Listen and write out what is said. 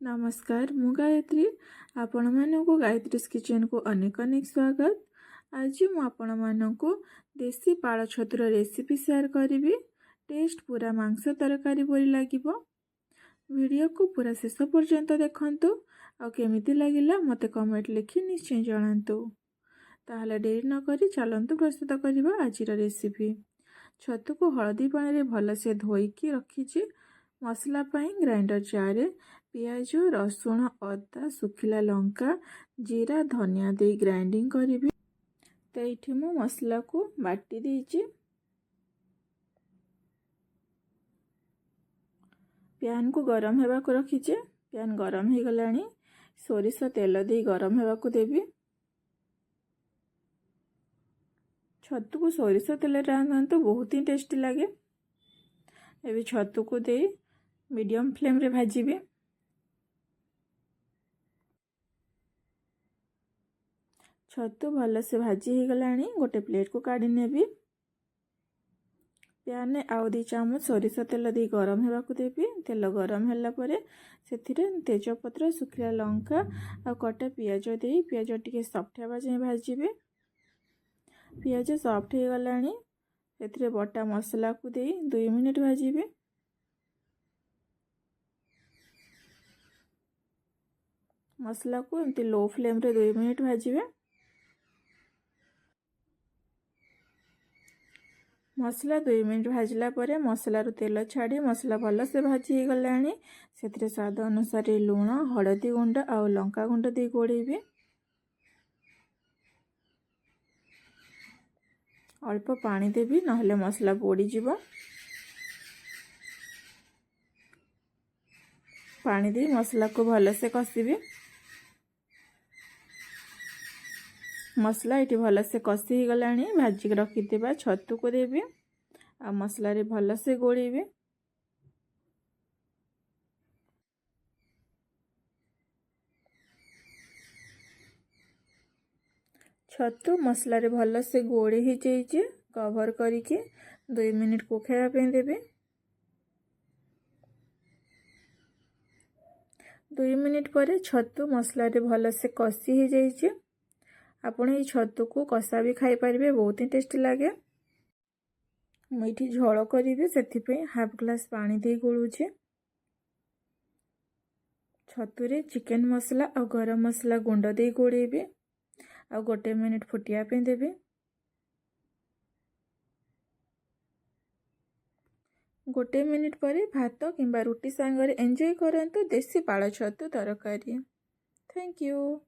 नमस्कार मु गायत्री आपण मानक गायत्रीज किचन को अनेक अनेक स्वागत। आज मु आपण मानक देसी पाल छतुर रेसिपी शेयर करी। टेस्ट पूरा मांस तरकारी परि लागिबो। वीडियो को पूरा शेष पर्यंत देखंतु आ केमिति लागिला मते कमेंट लिखि निश्चय जणांतु। ताहले देरी न करी चलंतु प्रस्तुत करिबा आजिर रेसिपी। छतु को हळदी पानी रे भल से धोईकी रखिछि। मसला पाई ग्राइंडर जार पियाज रसुण अदा सुखिला लंका जीरा धनिया दे ग्राइंडिंग करी। तो ये मु मसला को बाटी देछि। पैन को गरम हेबा को रखिछे। पैन गरम हो गलानी सोरिष तेल दे गरम हेबा को देबी। छतु को सोरिष तेल रांधतु बहुत ही टेस्टी लगे। एबे छतु को दे मीडियम फ्लेम रे भाजीबे। छतु भल से भाजी हो गलानी गोटे प्लेट को काढ़ी नेबी। पैन में आउ 2 चामच सोरिष तेल दे गरम हेबा को देबी। तेल गरम होला परे सेथिरे तेजपत्र सुखिला लंका आ कटा पियाज दे पियाज टिके सॉफ्ट हेबा जाय भाजीबे। पियाज सॉफ्ट हो गलानी सेथिरे बटा मसला को दे 2 मिनिट भाजीबे। मसला को एमती लो फ्लेम रे 2 मिनिट भाजीबे। मसला 2 मिनिट भाजला परे मसला रो तेल छाड़ी मसला भल से भाजी हो गलानी सेथिरे स्वाद अनुसार लूण हळदी गुंड आ लंका गुंड दे गोळेबे। अल्प पानी देबी नहले मसला पोड़ी जीवो। पानी दे मसला को भल से कसीबी। मसला ये भल से कसी गलानी भाजी रखी छतु को देबी आ मसला रे भल से गोळेबी। छतु मसला रे भल से गोळे ही जाइए। कवर करके 2 मिनिट को खाया पे देबे। 2 मिनिट पर छतु मसला रे भल से कसी ही जाइए। आपण ये छतु को कषा भी खाई पारिबे बहुत ही टेस्टी लगे। मुठी झोल करिवे सेथि पे हाफ ग्लास पानी दे गोळुचे। छतु रे चिकन मसला और गरम मसला गुंड दे गोळेबे आ गोटे मिनिट फुटिया पे देबे। गोटे मिनिट पर भात किंबा रुटी सांगरे एंजॉय करंतु देसी पाल छतु तरकारी। Thank you.